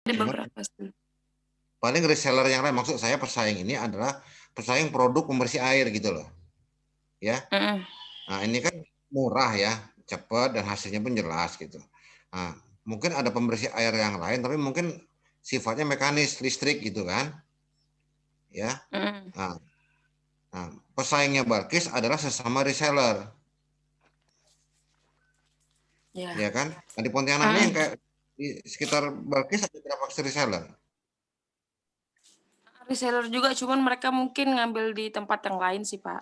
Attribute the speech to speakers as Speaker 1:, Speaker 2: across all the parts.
Speaker 1: Ada
Speaker 2: Cuma
Speaker 1: beberapa sih.
Speaker 2: paling reseller yang lain, maksud saya pesaing ini adalah pesaing produk pembersih air gitu loh. Ya.
Speaker 1: Mm-mm.
Speaker 2: Nah, ini kan murah ya, cepat dan hasilnya pun jelas gitu. Nah, mungkin ada pembersih air yang lain tapi mungkin sifatnya mekanis, listrik gitu kan. Ya.
Speaker 1: Mm-mm.
Speaker 2: Nah, nah, pesaingnya Balkis adalah sesama reseller,
Speaker 1: Ya.
Speaker 2: ya kan? Nah, di Pontianak ini yang
Speaker 1: Mm-mm.
Speaker 2: kayak di sekitar Balkis ada berapa reseller?
Speaker 1: Reseller juga, cuman mereka mungkin ngambil di tempat yang lain sih, Pak.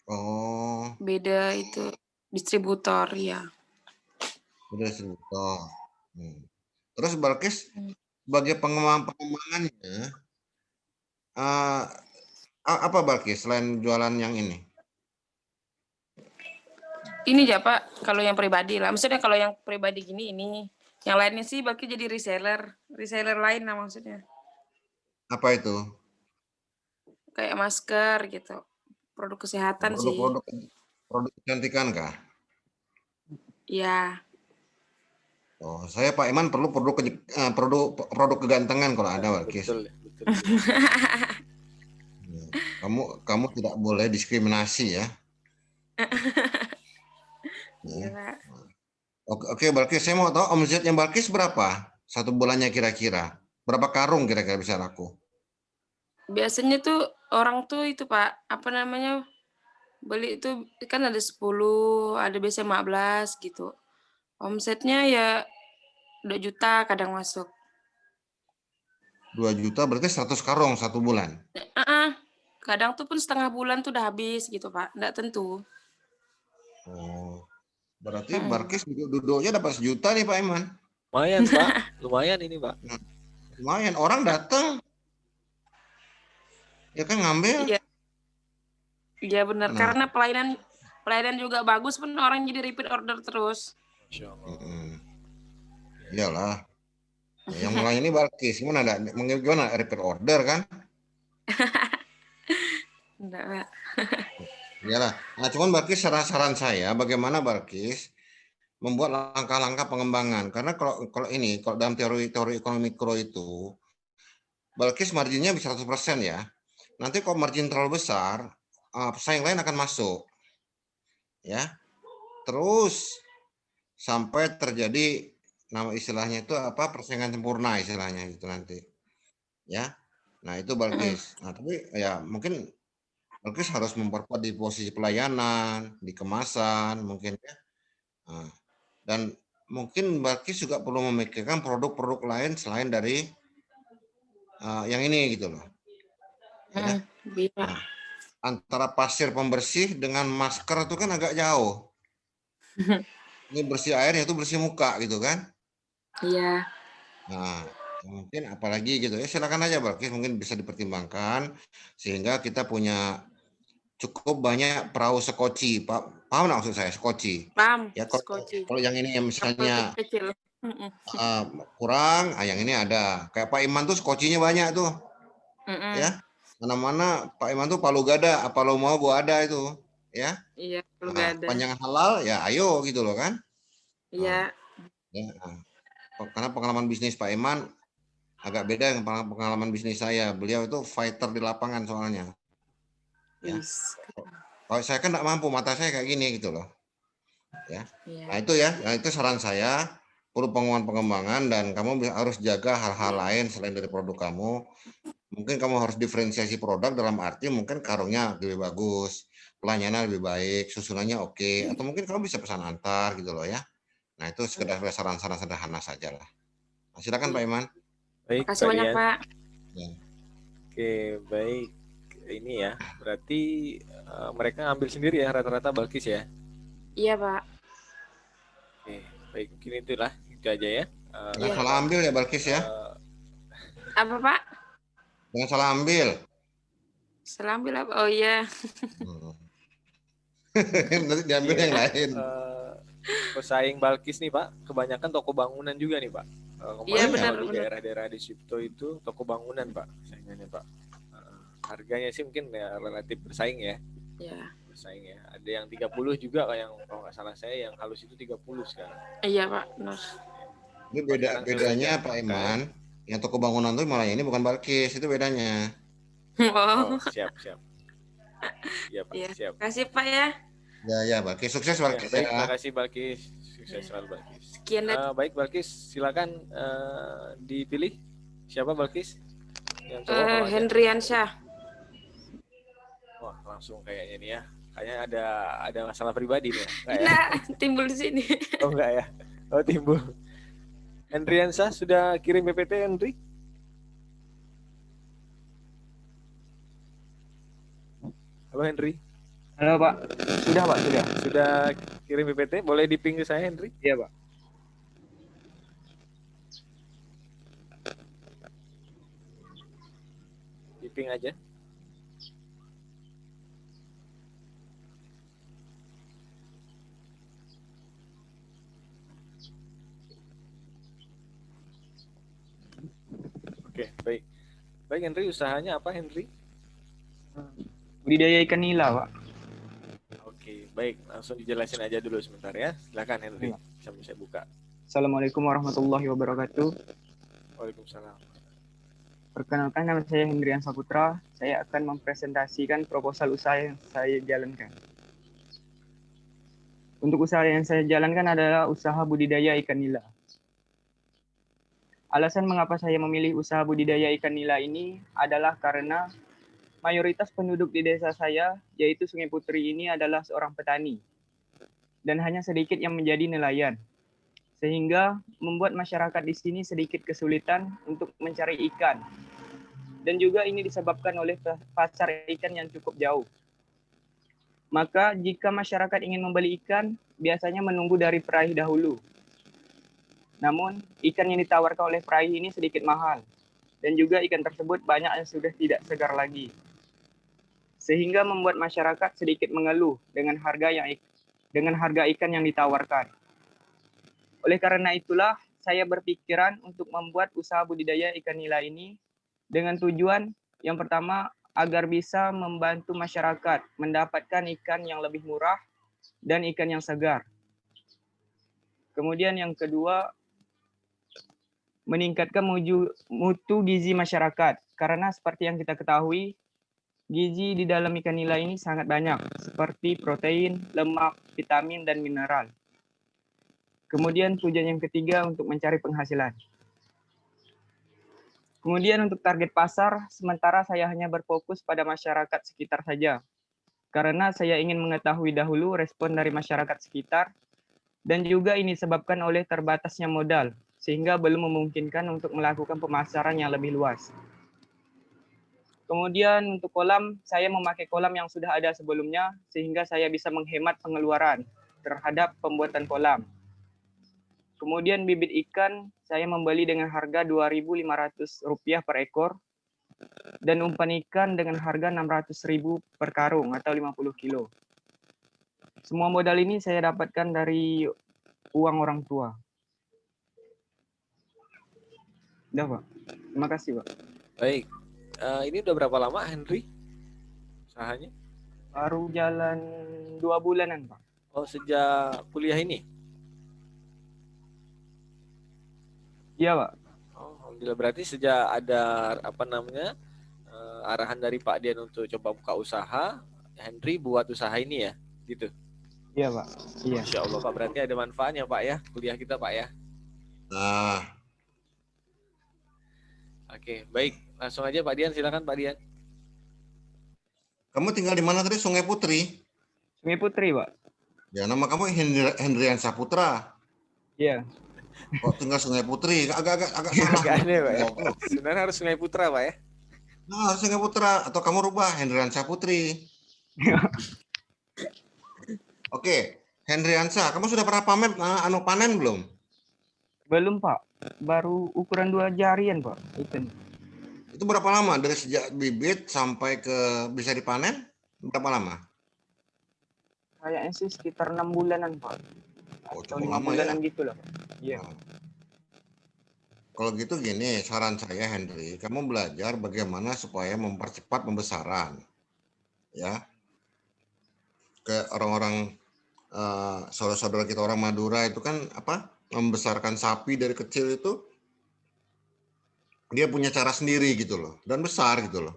Speaker 2: Oh,
Speaker 1: Beda itu distributor ya.
Speaker 2: udah distributor. Hmm. Terus Balkis
Speaker 1: Hmm.
Speaker 2: sebagai pengembangannya, eh, apa Balkis selain jualan yang ini?
Speaker 1: Ini ya Pak, kalau yang pribadi lah. Maksudnya kalau yang pribadi gini ini, yang lainnya sih bagi jadi reseller lain lah maksudnya.
Speaker 2: Apa itu?
Speaker 1: Kayak masker gitu, produk kesehatan sih.
Speaker 2: Produk-produk produk kecantikan kah?
Speaker 1: Ya,
Speaker 2: Oh, saya Pak Iman perlu produk produk kegantengan kalau ada Balkis.
Speaker 3: Betul, betul, betul.
Speaker 2: Hmm. Kamu tidak boleh diskriminasi ya.
Speaker 1: iya
Speaker 2: Ya.
Speaker 1: Pak.
Speaker 2: Oke, oke Balkis, saya mau tahu omsetnya Balkis berapa? Satu bulannya kira-kira. Berapa karung kira-kira bisa laku?
Speaker 1: Biasanya tuh orang tuh itu Pak, apa namanya, beli itu kan ada 10, ada biasa 15 gitu. Omsetnya ya 2 juta kadang masuk.
Speaker 2: 2 juta berarti 100 karung satu bulan.
Speaker 1: Heeh. Kadang tuh pun setengah bulan tuh udah habis gitu Pak, nggak tentu.
Speaker 2: Oh, berarti
Speaker 1: Mhm.
Speaker 2: Balkis duduk-duduknya dapat 1 juta nih Pak Iman.
Speaker 3: Lumayan, Pak. Lumayan ini, Pak.
Speaker 2: Nah, lumayan orang datang ya kan ngambil.
Speaker 1: Iya, iya benar.
Speaker 2: Nah,
Speaker 1: Karena pelayanan pelayanan juga bagus pun orang jadi repeat order terus.
Speaker 3: Masya Allah.
Speaker 2: mm-mm. Iyalah. Ya, yang melayani Balkis gimana ada gimana repeat order kan?
Speaker 1: Enggak, Pak.
Speaker 2: Iyalah. Nah, cuman Balkis saran saya bagaimana Balkis membuat langkah-langkah pengembangan karena kalau dalam teori ekonomi mikro itu Balkis marginnya bisa 100% ya. Nanti kalau margin terlalu besar, pesaing lain akan masuk ya. Terus sampai terjadi nama istilahnya itu apa persaingan sempurna istilahnya itu nanti ya. Nah, itu
Speaker 1: Mhm.
Speaker 2: Balkis. Nah, tapi ya mungkin Balkis harus memperkuat di posisi pelayanan, di kemasan mungkin ya. Nah, dan mungkin Balkis juga perlu memikirkan produk-produk lain selain dari yang ini gitu loh. Ya.
Speaker 1: Mhm. Bisa.
Speaker 2: Nah, antara pasir pembersih dengan masker itu kan agak jauh. Ini bersih air, itu bersih muka gitu kan.
Speaker 1: Iya.
Speaker 2: Nah, mungkin apalagi gitu ya silakan aja Balkis mungkin bisa dipertimbangkan sehingga kita punya cukup banyak perahu sekoci. Paham nggak maksud saya sekoci?
Speaker 1: Paham,
Speaker 2: Ya
Speaker 1: skoci.
Speaker 2: kalau yang ini yang
Speaker 1: Kapal
Speaker 2: misalnya
Speaker 1: kecil-kecil. Mhm.
Speaker 2: uh, kurang, yang ini ada. Kayak Pak Iman tuh skocinya banyak tuh,
Speaker 1: Mhm.
Speaker 2: ya. Mana-mana Pak Iman tuh palu gada, apa lo mau gua ada itu, ya.
Speaker 1: Iya, kalau nggak
Speaker 2: Nah,
Speaker 1: ada.
Speaker 2: panjangan halal ya ayo gitu loh kan. Nah,
Speaker 1: Iya.
Speaker 2: ya, nah. Karena pengalaman bisnis Pak Iman agak beda dengan pengalaman bisnis saya. Beliau itu fighter di lapangan soalnya, ya.
Speaker 1: Wis.
Speaker 2: Kalau saya kan nggak mampu, mata saya kayak gini gitu loh, ya.
Speaker 1: Iya.
Speaker 2: Nah itu ya, nah, itu saran saya perlu pengembangan dan kamu harus jaga hal-hal lain selain dari produk kamu. Mungkin kamu harus diferensiasi produk dalam arti mungkin karungnya lebih bagus, pelayanan lebih baik, susunannya oke, atau mungkin kamu bisa pesan antar gitu loh ya. Nah itu sekedar saran-saran sederhana saja lah. Nah, silakan Pak
Speaker 1: Iya.
Speaker 2: Iman.
Speaker 3: Baik,
Speaker 1: Makasih
Speaker 3: Pak
Speaker 1: banyak,
Speaker 3: Dian.
Speaker 1: Pak.
Speaker 2: Ya.
Speaker 3: Oke, baik. Ini ya, berarti mereka ngambil sendiri ya rata-rata Balkis ya.
Speaker 1: Iya, Pak.
Speaker 3: Oke, baik. Mungkin itulah, itu aja ya.
Speaker 2: Jangan
Speaker 1: Iya.
Speaker 2: salah ambil ya Balkis ya.
Speaker 3: Eh,
Speaker 1: Apa, Pak?
Speaker 2: Jangan salah ambil.
Speaker 1: Selambil apa? Oh iya.
Speaker 2: Hmm. Nanti diambil
Speaker 3: Iya,
Speaker 2: yang lain.
Speaker 3: eh, pesaing Balkis nih Pak, kebanyakan toko bangunan juga nih Pak.
Speaker 1: Iya,
Speaker 2: Oh
Speaker 3: Kemarin
Speaker 2: iya.
Speaker 3: kalau
Speaker 1: benar
Speaker 3: di
Speaker 1: benar.
Speaker 3: daerah-daerah di Sipto itu toko bangunan Pak, saingannya Pak. Harganya sih mungkin ya relatif bersaing ya,
Speaker 1: Iya.
Speaker 3: bersaing ya. Ada yang 30 juga, yang kalau nggak salah saya yang halus itu 30 sekarang.
Speaker 1: Iya, Pak. Benar.
Speaker 2: Ini
Speaker 3: Makanan sesuai
Speaker 2: bedanya
Speaker 3: jam
Speaker 2: Pak
Speaker 3: makan.
Speaker 2: Iman, yang toko bangunan tuh malah ini bukan Balkis, itu bedanya.
Speaker 3: Oh,
Speaker 1: Oh,
Speaker 3: siap, siap. Iya, Pak,
Speaker 1: iya.
Speaker 3: siap.
Speaker 1: Kasih Pak ya.
Speaker 2: Ya ya Balkis, sukses
Speaker 3: Ya,
Speaker 2: Balkis
Speaker 3: baik,
Speaker 2: ya.
Speaker 3: makasih Balkis. Sukses
Speaker 1: Ya.
Speaker 3: selalu Balkis.
Speaker 1: Sekian dari
Speaker 3: Baik Balkis, silakan dipilih. Siapa Balkis? Yang cowok apa aja?
Speaker 1: Hendriansyah.
Speaker 3: Wah, langsung kayaknya nih ya. Kayaknya ada masalah pribadi nih ya. Enggak ya?
Speaker 1: Enggak, timbul di sini.
Speaker 3: Oh, enggak ya. Oh, timbul. Hendriansa sudah kirim PPT, Henry? Halo Henry.
Speaker 4: Halo Pak, sudah Pak, sudah.
Speaker 3: Sudah kirim PPT, boleh diping ke saya Henry?
Speaker 4: Iya Pak.
Speaker 3: Diping aja. Oke, baik. Baik Henry, usahanya apa Henry?
Speaker 4: Budidaya ikan nila Pak.
Speaker 3: Oke, baik. Langsung dijelasin aja dulu sebentar ya. Silakan Henry,
Speaker 4: Iya.
Speaker 3: sambil saya buka.
Speaker 4: Assalamualaikum warahmatullahi wabarakatuh.
Speaker 3: Waalaikumsalam.
Speaker 4: Perkenalkan, nama saya Hendrian Saputra. Saya akan mempresentasikan proposal usaha yang saya jalankan. Untuk usaha yang saya jalankan adalah usaha budidaya ikan nila. Alasan mengapa saya memilih usaha budidaya ikan nila ini adalah karena mayoritas penduduk di desa saya, yaitu Sungai Putri ini adalah seorang petani. Dan hanya sedikit yang menjadi nelayan. Sehingga membuat masyarakat di sini sedikit kesulitan untuk mencari ikan. Dan juga ini disebabkan oleh pasar ikan yang cukup jauh. Maka jika masyarakat ingin membeli ikan, biasanya menunggu dari peraih dahulu. Namun, ikan yang ditawarkan oleh peraih ini sedikit mahal. Dan juga ikan tersebut banyak yang sudah tidak segar lagi. Sehingga membuat masyarakat sedikit mengeluh dengan harga ikan yang ditawarkan. Oleh karena itulah, saya berpikiran untuk membuat usaha budidaya ikan nila ini dengan tujuan yang pertama agar bisa membantu masyarakat mendapatkan ikan yang lebih murah dan ikan yang segar. Kemudian yang kedua, meningkatkan mutu gizi masyarakat. Karena seperti yang kita ketahui, gizi di dalam ikan nila ini sangat banyak, seperti protein, lemak, vitamin, dan mineral. Kemudian tujuan yang ketiga untuk mencari penghasilan. Kemudian untuk target pasar, sementara saya hanya berfokus pada masyarakat sekitar saja. Karena saya ingin mengetahui dahulu respon dari masyarakat sekitar, dan juga ini disebabkan oleh terbatasnya modal, sehingga belum memungkinkan untuk melakukan pemasaran yang lebih luas. Kemudian untuk kolam, saya memakai kolam yang sudah ada sebelumnya, sehingga saya bisa menghemat pengeluaran terhadap pembuatan kolam. Kemudian bibit ikan saya membeli dengan harga Rp2.500 per ekor dan umpan ikan dengan harga Rp600.000 per karung atau 50 kilo. Semua modal ini saya dapatkan dari uang orang tua. Udah Pak, terima kasih Pak.
Speaker 3: Baik. Ini udah berapa lama Henry usahanya?
Speaker 4: Baru jalan 2 bulanan Pak.
Speaker 3: Oh, sejak kuliah ini?
Speaker 4: Iya Pak.
Speaker 3: Oh, alhamdulillah, berarti sejak ada arahan dari Pak Dian untuk coba buka usaha, Henry buat usaha ini ya, gitu.
Speaker 4: Iya Pak. Iya.
Speaker 3: Masya Allah Pak, berarti ada manfaatnya Pak ya, kuliah kita Pak ya.
Speaker 2: Nah,
Speaker 3: Oke, baik, langsung aja Pak Dian, silakan Pak Dian.
Speaker 2: kamu tinggal di mana tadi? Sungai Putri?
Speaker 4: Sungai Putri Pak.
Speaker 2: Ya, nama kamu Hendrian Saputra.
Speaker 4: Iya.
Speaker 2: Kok tinggal Sungai Putri? Agak salah.
Speaker 3: Agak aneh Pak ya.
Speaker 2: Oh,
Speaker 3: Sebenarnya harus Sungai Putra Pak ya.
Speaker 2: nah, harus Sungai Putra atau kamu rubah Hendrian Saputri. Oke, Hendriansa, kamu sudah pernah panen belum?
Speaker 4: Belum Pak. Baru ukuran 2 jarian Pak.
Speaker 2: Itu berapa lama dari sejak bibit sampai ke bisa dipanen? Berapa lama?
Speaker 4: Kayaknya sih sekitar 6 bulanan Pak.
Speaker 2: Oh,
Speaker 4: Atau
Speaker 2: cukup
Speaker 4: 5
Speaker 2: lama ya.
Speaker 4: bulanan gitu lah Pak. Iya.
Speaker 2: Nah, kalau gitu gini, saran saya Henry, kamu belajar bagaimana supaya mempercepat pembesaran, ya, ke orang-orang saudara-saudara kita orang Madura itu kan apa? membesarkan sapi dari kecil itu dia punya cara sendiri gitu loh, dan besar gitu loh.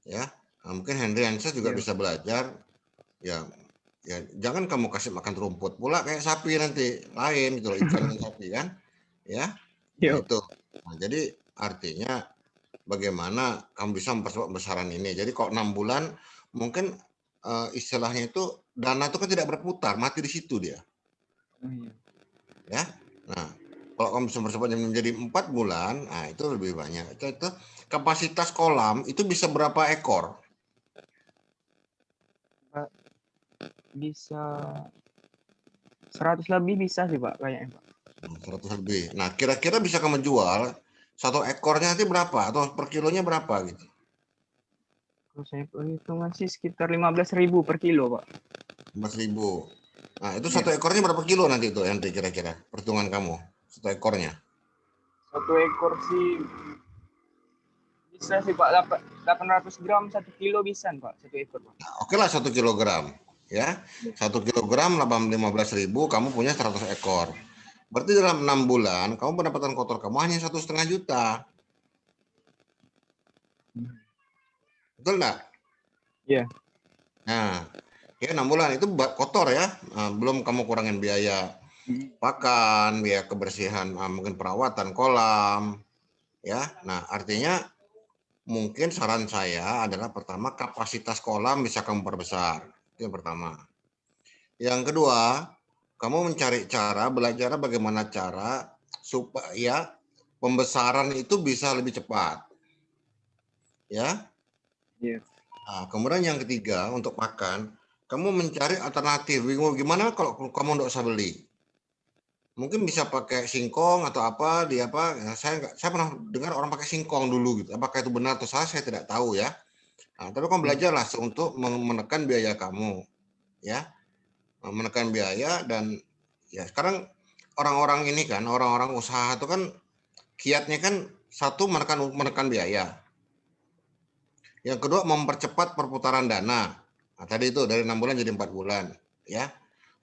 Speaker 2: Ya, mungkin Henry Hansa juga
Speaker 4: Iya.
Speaker 2: bisa belajar. Ya, ya jangan kamu kasih makan rumput pula kayak sapi, nanti lain gitu loh, ikan dan sapi kan. Ya, nah
Speaker 4: Yuk.
Speaker 2: itu. Nah, jadi artinya bagaimana kamu bisa mempercepat pembesaran ini. Jadi kalau 6 bulan mungkin istilahnya itu dana itu kan tidak berputar, mati di situ dia.
Speaker 4: Oh, iya.
Speaker 2: Ya, nah kalau kamu bisa mempercepat menjadi 4 bulan, nah itu lebih banyak. Itu kapasitas kolam itu bisa berapa ekor?
Speaker 4: Pak, bisa 100 lebih bisa sih Pak kayaknya Pak.
Speaker 2: 100 lebih. Nah, kira-kira bisa kamu jual satu ekornya nanti berapa atau per kilonya berapa gitu?
Speaker 4: Kalau saya perhitungan sih sekitar 15.000 per kilo Pak.
Speaker 2: 4.000. Nah, itu
Speaker 4: Iya.
Speaker 2: satu ekornya berapa kilo nanti itu, Henry, kira-kira perhitungan kamu satu ekornya?
Speaker 4: Satu ekor sih bisa sih Pak 800 gram 1 kilo bisa Pak satu ekor Pak.
Speaker 2: Oke lah 1 kilogram, ya. 1 kilogram 15.000, kamu punya 100 ekor. Berarti dalam 6 bulan kamu pendapatan kotor kamu hanya 1,5 juta. Betul nggak?
Speaker 4: Iya.
Speaker 2: Nah, ya 6 bulan itu kotor ya. Nah, belum kamu kurangin biaya pakan, biaya kebersihan, mungkin perawatan kolam, ya. Nah, artinya mungkin saran saya adalah pertama kapasitas kolam bisa kamu perbesar. Itu yang pertama. Yang kedua, kamu mencari cara, belajar bagaimana cara supaya pembesaran itu bisa lebih cepat. Ya.
Speaker 4: Iya.
Speaker 2: Nah, kemudian yang ketiga untuk makan, kamu mencari alternatif. Gimana kalau kamu nggak usah beli? Mungkin bisa pakai singkong atau apa di apa? Ya, saya pernah dengar orang pakai singkong dulu gitu. Apakah itu benar atau salah saya tidak tahu ya. Nah, tapi kamu belajarlah untuk menekan biaya kamu, ya, menekan biaya. Dan ya sekarang orang-orang ini kan, orang-orang usaha itu kan kiatnya kan satu menekan biaya, yang kedua mempercepat perputaran dana. Nah, tadi itu dari 6 bulan jadi 4 bulan, ya.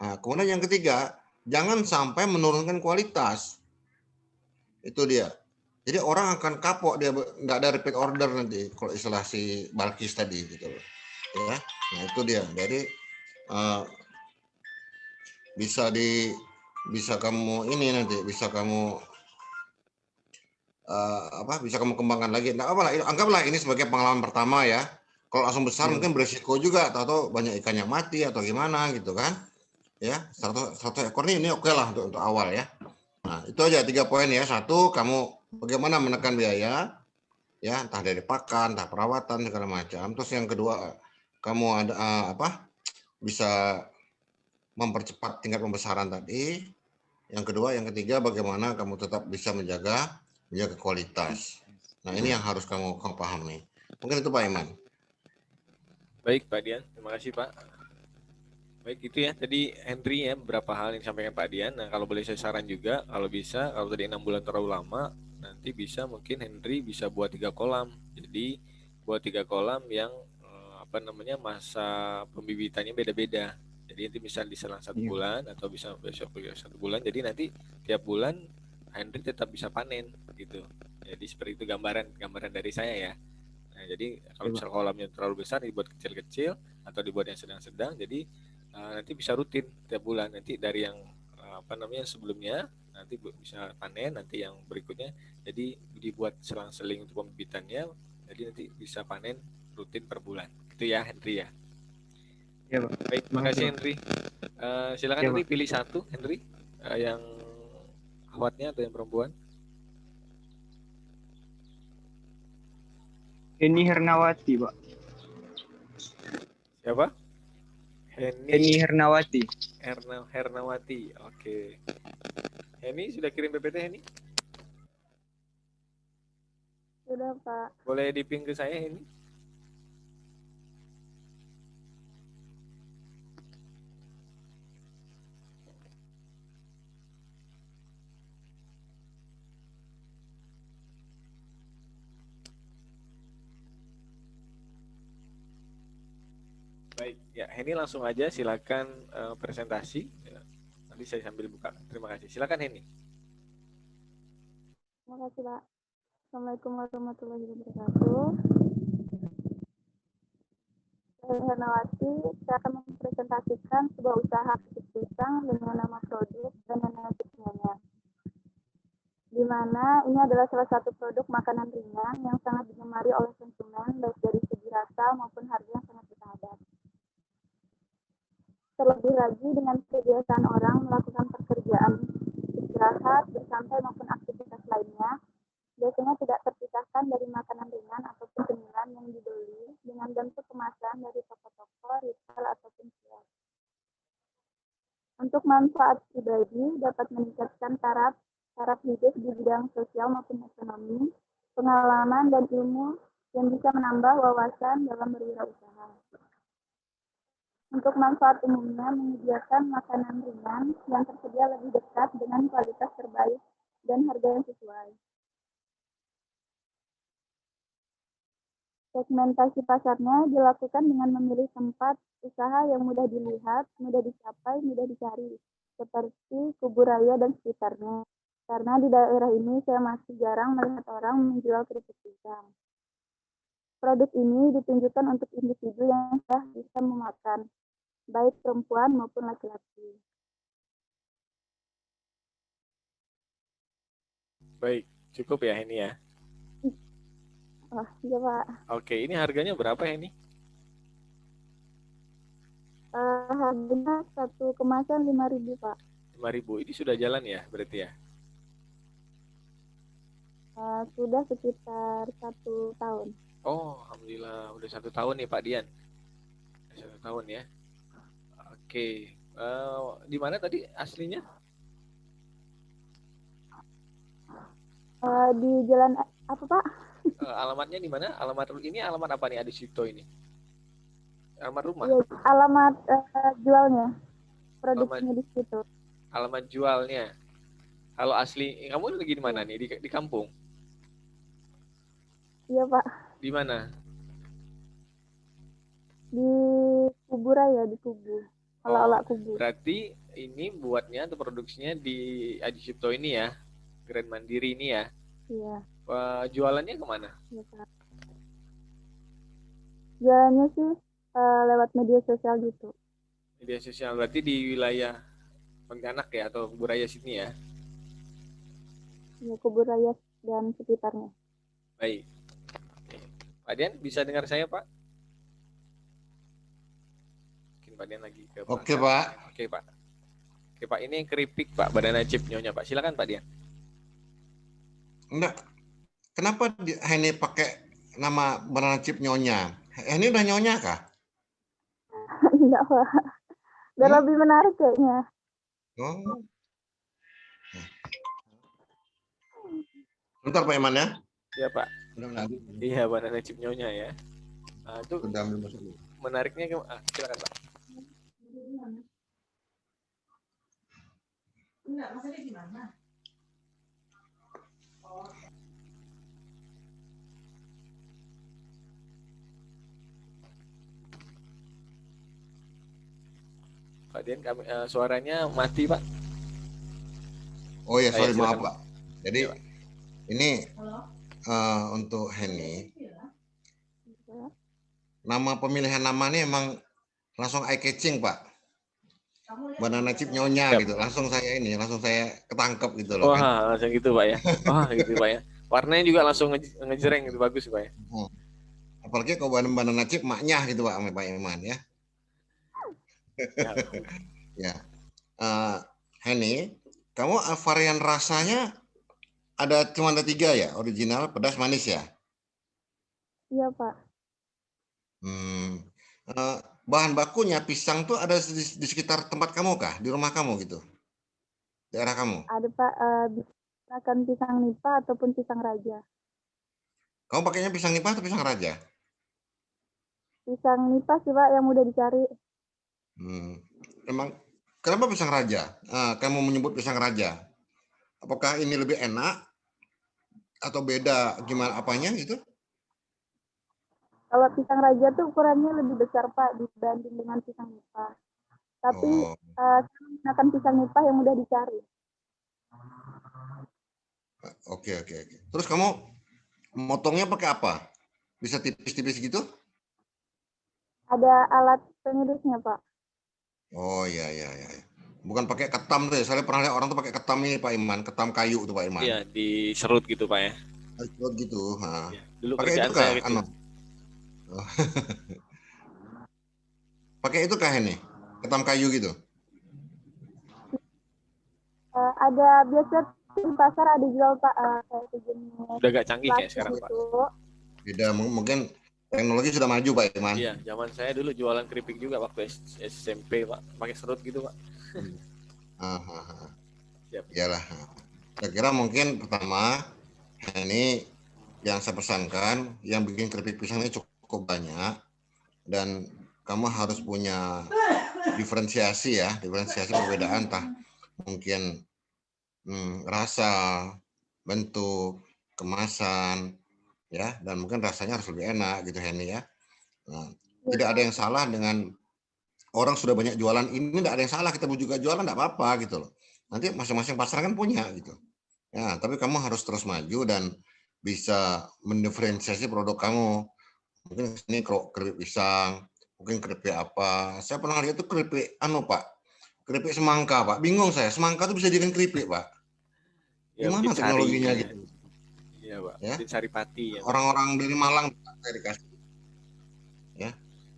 Speaker 2: Nah, kemudian yang ketiga, jangan sampai menurunkan kualitas. Itu dia. Jadi orang akan kapok, dia nggak ada repeat order nanti kalau istilah si Balkis tadi gitu loh. Ya. Nah, itu dia. Jadi bisa bisa kamu ini nanti bisa kamu bisa kamu kembangkan lagi. Nah, apalah, anggaplah ini sebagai pengalaman pertama ya. Kalau langsung besar mungkin beresiko juga, atau banyak ikan yang mati atau gimana gitu kan. Ya, satu ekor ini oke lah untuk awal ya. Nah, itu aja 3 poin ya. Satu, kamu bagaimana menekan biaya, ya, entah dari pakan, entah perawatan segala macam. Terus yang kedua, kamu ada bisa mempercepat tingkat pembesaran tadi. Yang kedua, yang ketiga, bagaimana kamu tetap bisa menjaga kualitas. Nah, ini yang harus kamu pahami. Mungkin itu Pak Iman.
Speaker 3: Baik Pak Dian, terima kasih Pak. Baik itu ya, tadi Henry ya beberapa hal yang disampaikan Pak Dian. Nah kalau boleh saya saran juga, kalau bisa, kalau tadi 6 bulan terlalu lama, nanti bisa mungkin Henry bisa buat 3 kolam. Jadi buat 3 kolam yang masa pembibitannya beda-beda. Jadi nanti bisa diselang 1 bulan atau bisa besok 1 bulan. Jadi nanti tiap bulan Henry tetap bisa panen gitu. Jadi seperti itu gambaran dari saya ya. Nah, jadi kalau misal kolamnya terlalu besar dibuat kecil-kecil atau dibuat yang sedang-sedang, jadi nanti bisa rutin tiap bulan. Nanti dari yang sebelumnya nanti bisa panen, nanti yang berikutnya jadi dibuat selang-seling untuk pembibitannya, jadi nanti bisa panen rutin per bulan. Itu ya Henry ya.
Speaker 4: Iya Pak.
Speaker 3: Baik, makasih Henry. Silakan
Speaker 4: Ya,
Speaker 3: Henry
Speaker 4: Pak.
Speaker 3: pilih satu Henry, yang akhwatnya atau yang perempuan.
Speaker 4: Heni Hernawati Pak.
Speaker 3: Siapa?
Speaker 4: Heni Hernawati.
Speaker 3: Hernawati. Oke. Heni sudah kirim PPT Heni?
Speaker 5: Sudah, Pak.
Speaker 3: Boleh di-ping ke saya ini? Baik, ya Heni langsung aja silakan presentasi. Ya. Nanti saya sambil buka. Terima kasih. Silakan Heni.
Speaker 5: Terima kasih, Pak. Assalamualaikum warahmatullahi wabarakatuh. Saya Hernawati, saya akan mempresentasikan sebuah usaha kecil pisang dengan nama produk Banana Chips Nyonya. Di mana ini adalah salah satu produk makanan ringan yang sangat digemari oleh konsumen baik dari segi rasa maupun harga yang sangat bersahabat. Terlebih lagi dengan kebiasaan orang melakukan pekerjaan istirahat, bersantai maupun aktivitas lainnya, biasanya tidak terpisahkan dari makanan ringan ataupun cemilan yang dibeli dengan bentuk kemasan dari toko-toko, retail ataupun kios. Untuk manfaat pribadi dapat meningkatkan taraf hidup di bidang sosial maupun ekonomi, pengalaman dan ilmu yang bisa menambah wawasan dalam berwirausaha. Untuk manfaat umumnya menyediakan makanan ringan yang tersedia lebih dekat dengan kualitas terbaik dan harga yang sesuai. Segmentasi pasarnya dilakukan dengan memilih tempat usaha yang mudah dilihat, mudah dicapai, mudah dicari, seperti Kuburaya dan sekitarnya. Karena di daerah ini saya masih jarang melihat orang menjual keripik pisang. Produk ini ditunjukkan untuk individu yang sudah bisa memakan, baik perempuan maupun laki-laki.
Speaker 3: Baik, cukup ya Heni ya.
Speaker 5: Oh, iya Pak.
Speaker 3: Oke, ini harganya berapa Heni?
Speaker 5: Harganya satu kemasan 5.000 Pak.
Speaker 3: 5.000. Ini sudah jalan ya berarti ya?
Speaker 5: Sudah sekitar 1 tahun.
Speaker 3: Oh, alhamdulillah udah 1 tahun nih Pak Dian. Udah 1 tahun ya. Oke, di mana tadi aslinya?
Speaker 5: Di jalan apa Pak?
Speaker 3: Alamatnya di mana? Alamat ini alamat apa nih Adisito ini? Alamat rumah?
Speaker 5: Ya, alamat jualnya,
Speaker 3: Alamat,
Speaker 5: produksinya di situ.
Speaker 3: alamat jualnya. Kalau asli, kamu lagi di mana nih? Di kampung?
Speaker 5: Iya Pak.
Speaker 3: Di mana?
Speaker 5: Di Kuburaya, di Kubu. Olah-olah Kubu.
Speaker 3: Berarti ini buatnya atau produksinya di Adisito ini ya? Grand Mandiri ini ya?
Speaker 5: Iya.
Speaker 3: Jualannya kemana?
Speaker 5: Iya Pak. Jualannya sih lewat media sosial gitu.
Speaker 3: Media sosial, berarti di wilayah Pontianak ya atau Kuburaya sini ya?
Speaker 5: Ya, Kuburaya dan sekitarnya.
Speaker 3: Baik. Pak Dian bisa dengar saya Pak? Mungkin Pak Dian lagi ke
Speaker 2: Oke Pak.
Speaker 3: Oke Pak. Oke Pak, ini keripik Pak, Banana Chip Nyonya Pak. Silakan Pak Dian.
Speaker 2: Enggak. Kenapa Heni pakai nama Banana Chip Nyonya? Heni udah nyonya kah?
Speaker 5: Enggak Pak. Biar lebih menarik kayaknya.
Speaker 2: Oh. Bentar Pak Iman ya.
Speaker 3: Iya Pak. Iya, Banana Chip Nyonya ya. Itu menariknya silakan Pak.
Speaker 6: Enggak, maksudnya gimana? Oh.
Speaker 3: Pak Dian, suaranya mati Pak.
Speaker 2: Oh ya, sorry,
Speaker 3: Silakan,
Speaker 2: maaf Pak. Jadi
Speaker 3: ya, Pak.
Speaker 2: Ini untuk Heni, nama pemilihan nama ini emang langsung eye catching Pak. Banana Chip Nyonya
Speaker 3: Yep.
Speaker 2: gitu, langsung saya ketangkep gitu loh.
Speaker 3: Wah, kan? Langsung gitu Pak ya. Wah, gitu Pak ya. Warnanya juga langsung ngejreng gitu, bagus Pak ya.
Speaker 2: Apalagi kalau Banana Chip maknya gitu Pak, Pak Iman ya. Ya. Heni, kamu varian rasanya cuma ada 3 ya, original, pedas, manis ya?
Speaker 5: Iya Pak.
Speaker 2: Bahan bakunya pisang tuh ada di sekitar tempat kamu kah? Di rumah kamu gitu? Daerah kamu?
Speaker 5: Ada Pak, akan pisang nipa ataupun pisang raja.
Speaker 2: Kamu pakainya pisang nipa atau pisang raja?
Speaker 5: Pisang nipa sih Pak yang mudah dicari.
Speaker 2: Emang kenapa pisang raja? Kamu menyebut pisang raja? Apakah ini lebih enak atau beda gimana apanya gitu?
Speaker 5: Kalau pisang raja tuh ukurannya lebih besar Pak dibanding dengan pisang nipa. Tapi
Speaker 2: Oh,
Speaker 5: saya menggunakan pisang nipah yang mudah dicari.
Speaker 2: oke. Terus kamu motongnya pakai apa? Bisa tipis-tipis gitu?
Speaker 5: Ada alat pengirisnya, Pak.
Speaker 2: Oh iya. Bukan pakai ketam tuh ya. Saya pernah lihat orang tuh pakai ketam ini Pak Iman, ketam kayu tuh Pak Iman.
Speaker 3: Iya, diserut gitu Pak ya.
Speaker 2: Serut gitu. Nah.
Speaker 3: Ya, dulu
Speaker 2: Pakai itu
Speaker 3: kerjaan
Speaker 2: kah?
Speaker 3: saya gitu.
Speaker 2: Oh. Pakai itu kah ini? Ketam kayu gitu?
Speaker 5: Ada biasa di pasar ada jual, Pak, kayak sejenis
Speaker 3: Udah gak canggih kayak
Speaker 5: plastik
Speaker 3: sekarang Pak.
Speaker 5: gitu.
Speaker 2: Beda, mungkin teknologi sudah maju Pak Iman.
Speaker 3: Iya, zaman saya dulu jualan keripik juga waktu SMP Pak, pakai serut gitu Pak. Siap.
Speaker 2: Iyalah. Saya kira mungkin pertama ini yang saya pesankan, yang bikin keripik pisang ini cukup banyak dan kamu harus punya diferensiasi perbedaan, entah mungkin rasa, bentuk, kemasan, ya, dan mungkin rasanya harus lebih enak gitu Henny ya. Nah, tidak ada yang salah dengan orang sudah banyak jualan ini, tidak ada yang salah, kita juga jualan tidak apa-apa gitu loh. Nanti masing-masing pasar kan punya gitu. Ya, tapi kamu harus terus maju dan bisa mendiferensiasi produk kamu. Mungkin ini keripik pisang, mungkin keripik apa. Saya pernah lihat tuh keripik Pak. Keripik semangka, Pak. Bingung saya, semangka tuh bisa dijadikan keripik, Pak.
Speaker 3: Ya,
Speaker 2: Gimana teknologinya gitu?
Speaker 3: Iya Pak,
Speaker 2: Ya.
Speaker 3: mungkin saripati ya.
Speaker 2: Orang-orang dari Malang saya dikasih. Ya.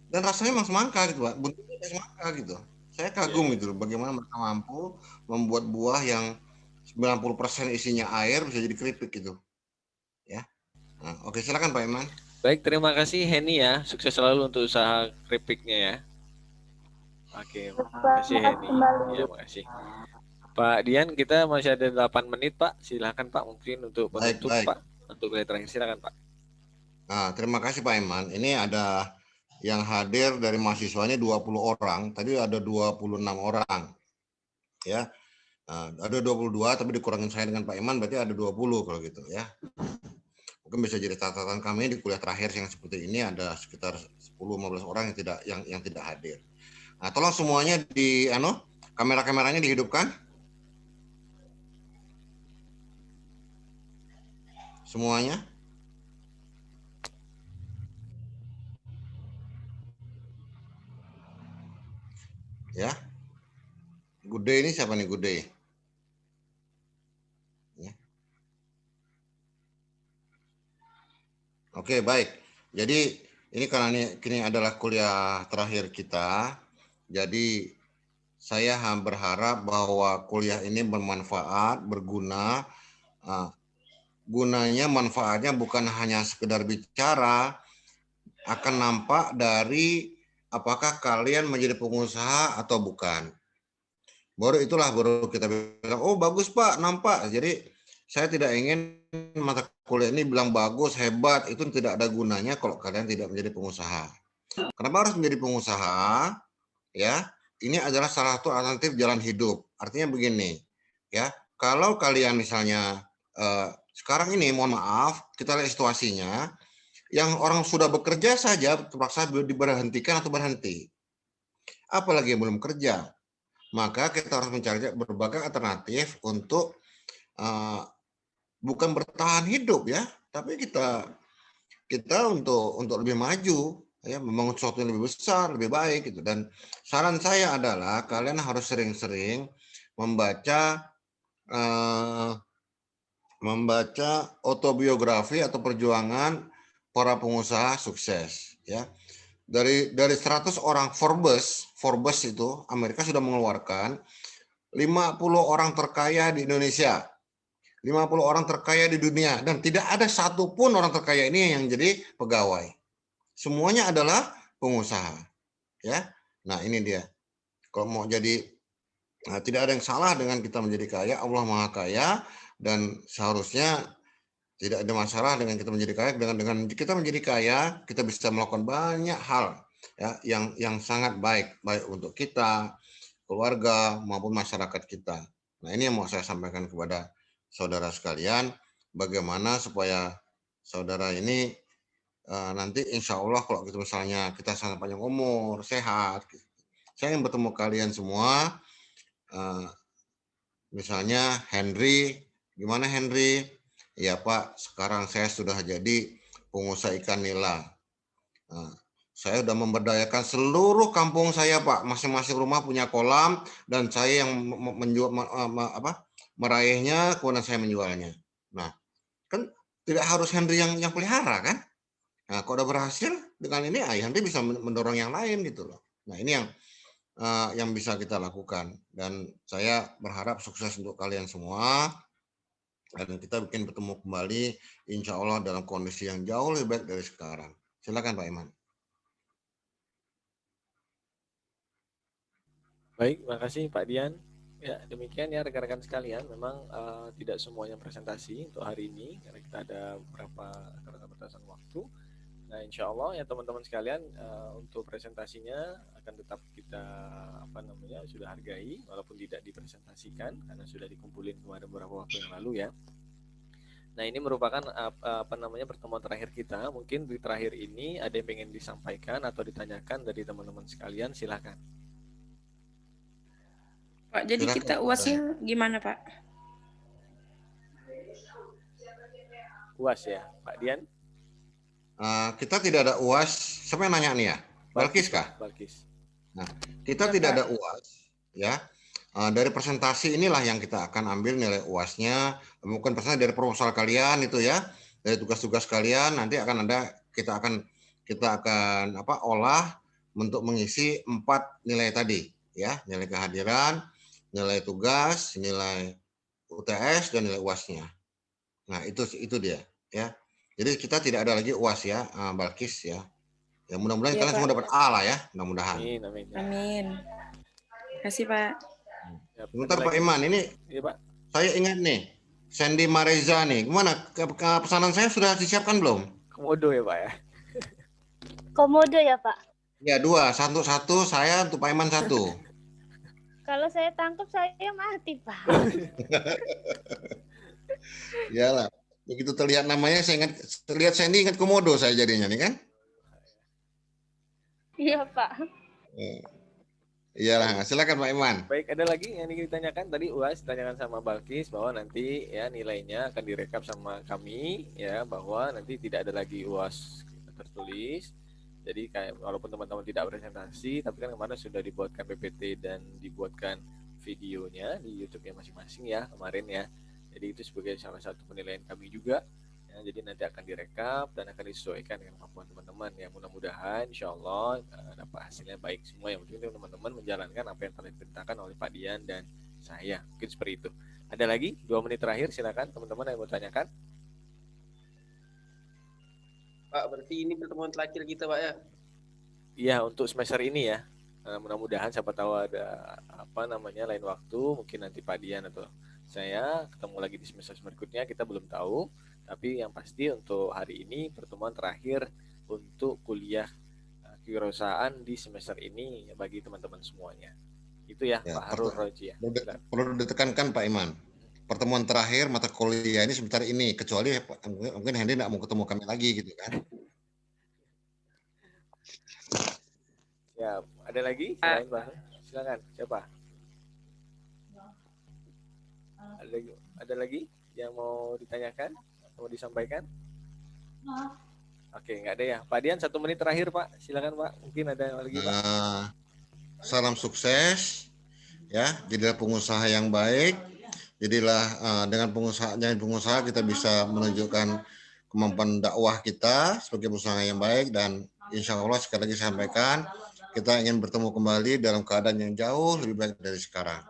Speaker 2: Dan rasanya memang semangka gitu, Pak. Bentuknya kayak semangka gitu. Saya kagum gitu bagaimana mereka mampu membuat buah yang 90% isinya air bisa jadi keripik gitu. Ya. Nah, oke, silakan Pak Iman.
Speaker 3: Baik, terima kasih Henny ya. Sukses selalu untuk usaha keripiknya ya. Oke, makasih Henny. Ya, makasih. Pak Dian, kita masih ada 8 menit Pak. Silakan Pak, mungkin untuk penutup
Speaker 2: Baik.
Speaker 3: Pak. Untuk kuliah terakhir silakan Pak.
Speaker 2: Nah, terima kasih Pak Iman. Ini ada yang hadir dari mahasiswanya 20 orang. Tadi ada 26 orang. Ya. Nah, ada 22 tapi dikurangin saya dengan Pak Iman berarti ada 20 kalau gitu ya. Mungkin bisa jadi catatan kami di kuliah terakhir yang seperti ini ada sekitar 10-15 orang yang tidak hadir. Nah, tolong semuanya kamera-kameranya dihidupkan. Semuanya. Ya. Good day ini siapa nih Good day? Ya. Oke, baik. Jadi ini karena ini adalah kuliah terakhir kita. Jadi saya berharap bahwa kuliah ini bermanfaat, berguna. Manfaatnya bukan hanya sekedar bicara, akan nampak dari apakah kalian menjadi pengusaha atau bukan. Baru kita bilang, oh bagus Pak, nampak. Jadi saya tidak ingin mata kuliah ini bilang bagus, hebat, itu tidak ada gunanya kalau kalian tidak menjadi pengusaha. Kenapa harus menjadi pengusaha? Ya, ini adalah salah satu alternatif jalan hidup. Artinya begini, ya, kalau kalian misalnya sekarang ini, mohon maaf, kita lihat situasinya, yang orang sudah bekerja saja terpaksa diberhentikan atau berhenti. Apalagi yang belum kerja. Maka kita harus mencari berbagai alternatif untuk bukan bertahan hidup ya, tapi kita untuk lebih maju ya, membangun sesuatu yang lebih besar, lebih baik gitu. Dan saran saya adalah kalian harus sering-sering membaca autobiografi atau perjuangan para pengusaha sukses ya. Dari 100 orang Forbes itu Amerika sudah mengeluarkan 50 orang terkaya di Indonesia, 50 orang terkaya di dunia, dan tidak ada satupun orang terkaya ini yang jadi pegawai. Semuanya adalah pengusaha, ya. Nah ini dia. Kalau mau jadi, tidak ada yang salah dengan kita menjadi kaya. Allah Maha Kaya dan seharusnya tidak ada masalah dengan kita menjadi kaya. Dengan kita menjadi kaya, kita bisa melakukan banyak hal ya yang sangat baik untuk kita, keluarga maupun masyarakat kita. Nah ini yang mau saya sampaikan kepada saudara sekalian, bagaimana supaya saudara ini nanti insya Allah kalau gitu misalnya kita sangat panjang umur, sehat, Saya ingin bertemu kalian semua. Misalnya Henry, gimana Henry? Ya Pak, sekarang saya sudah jadi pengusaha ikan nila. Saya sudah memberdayakan seluruh kampung saya Pak. Masing-masing rumah punya kolam dan saya yang menjual meraihnya, kemudian saya menjualnya. Nah, kan tidak harus Henry yang pelihara kan? Nah, kalau udah berhasil dengan ini, Henry bisa mendorong yang lain gitu loh. Nah, ini yang bisa kita lakukan, dan saya berharap sukses untuk kalian semua, dan kita bikin bertemu kembali insya Allah dalam kondisi yang jauh lebih baik dari sekarang. Silakan Pak Iman.
Speaker 3: Baik, makasih Pak Dian. Ya, demikian ya rekan-rekan sekalian. Memang tidak semuanya presentasi untuk hari ini karena kita ada beberapa keterbatasan waktu. Nah, insya Allah ya teman-teman sekalian, untuk presentasinya akan tetap kita sudah hargai walaupun tidak dipresentasikan karena sudah dikumpulin kemarin beberapa waktu yang lalu ya. Nah, ini merupakan pertemuan terakhir kita. Mungkin di terakhir ini ada yang pengen disampaikan atau ditanyakan dari teman-teman sekalian, silakan.
Speaker 1: Pak, jadi
Speaker 2: Silakan.
Speaker 1: kita UASnya gimana Pak?
Speaker 3: UAS ya, Pak Dian?
Speaker 2: Kita tidak ada UAS. Siapa yang nanya nih ya? Balkis kah?
Speaker 3: Balkis.
Speaker 2: Nah, kita tidak ada UAS ya. Dari presentasi inilah yang kita akan ambil nilai UASnya. Mungkin presentasi dari proposal kalian itu ya, dari tugas-tugas kalian nanti akan ada kita akan olah untuk mengisi 4 nilai tadi ya, nilai kehadiran, nilai tugas, nilai UTS dan nilai UASnya. Nah, itu dia ya. Jadi kita tidak ada lagi UAS ya, Balkis ya. Ya mudah-mudahan kalian semua dapat A lah ya, mudah-mudahan.
Speaker 3: Amin.
Speaker 1: Terima kasih Pak.
Speaker 3: Ya,
Speaker 2: sebentar Pak Iman, ini ya, Pak. Saya ingat nih, Sandy Mareza nih. Gimana? Pesanan saya sudah disiapkan belum?
Speaker 3: Komodo ya Pak ya?
Speaker 5: Komodo ya Pak?
Speaker 2: Ya 2, 1 saya untuk Pak Iman 1.
Speaker 5: Kalau saya tangkap saya mati Pak.
Speaker 2: Iyalah, begitu terlihat namanya saya terlihat Sandy ingat Komodo saya jadinya nih kan?
Speaker 5: Iya Pak.
Speaker 2: Iyalah, silakan Pak Iman.
Speaker 3: Baik, ada lagi yang ingin ditanyakan tadi UAS ditanyakan sama Balkis bahwa nanti ya nilainya akan direkap sama kami ya, bahwa nanti tidak ada lagi UAS tertulis. Jadi kayak walaupun teman-teman tidak presentasi, tapi kan kemarin sudah dibuatkan PPT dan dibuatkan videonya di YouTube-nya masing-masing ya kemarin ya. Jadi itu sebagai salah satu penilaian kami juga. Ya, jadi nanti akan direkap dan akan disesuaikan dengan kemampuan teman-teman. Ya mudah-mudahan insya Allah dapat hasilnya baik semua. Yang penting teman-teman menjalankan apa yang telah diperintahkan oleh Pak Dian dan saya. Mungkin seperti itu. Ada lagi 2 menit terakhir, silakan teman-teman yang mau tanyakan.
Speaker 6: Pak, berarti ini pertemuan terakhir kita Pak ya?
Speaker 3: Iya, untuk semester ini ya. Mudah-mudahan siapa tahu ada lain waktu, mungkin nanti Pak Dian atau saya ketemu lagi di semester berikutnya, kita belum tahu. Tapi yang pasti untuk hari ini pertemuan terakhir untuk kuliah kewirausahaan di semester ini bagi teman-teman semuanya. Itu ya, Pak Harun Roji ya.
Speaker 2: Perlu ditekankan Pak Iman. Pertemuan terakhir mata kuliah ini sebentar ini, kecuali mungkin Hendy tidak mau ketemu kami lagi gitu kan.
Speaker 3: Ya, ada lagi? Selain Pak, silakan. Siapa? Ada lagi yang mau ditanyakan? Mau disampaikan? Oke, nggak ada ya. Pak Dian 1 menit terakhir Pak. Silakan Pak. Mungkin ada yang lagi Pak.
Speaker 2: Salam sukses ya. Jadilah pengusaha yang baik. Jadilah dengan pengusaha kita bisa menunjukkan kemampuan dakwah kita sebagai pengusaha yang baik, dan insya Allah sekali lagi saya sampaikan kita ingin bertemu kembali dalam keadaan yang jauh lebih baik dari sekarang.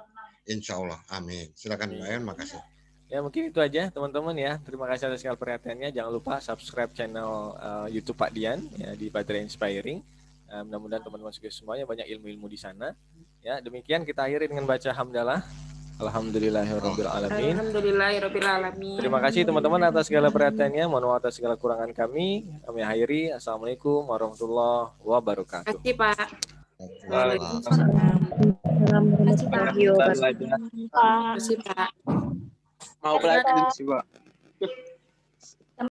Speaker 2: Insya Allah. Amin. Silakan Mbak En, makasih.
Speaker 3: Ya mungkin itu aja teman-teman ya. Terima kasih atas segala perhatiannya. Jangan lupa subscribe channel YouTube Pak Dian ya di Baterai Inspiring. Mudah-mudahan teman-teman semuanya banyak ilmu-ilmu di sana. Ya, demikian kita akhiri dengan baca hamdalah. Alhamdulillahirabbil alamin.
Speaker 1: Alhamdulillahirabbil alamin.
Speaker 3: Terima kasih teman-teman atas segala perhatiannya. Mohon maaf atas segala kurangan kami. Kami akhiri. Assalamualaikum warahmatullahi wabarakatuh.
Speaker 1: Terima kasih Pak.
Speaker 5: Waalaikumsalam.
Speaker 1: Terima kasih Pak.
Speaker 6: Mau belajar sih Pak.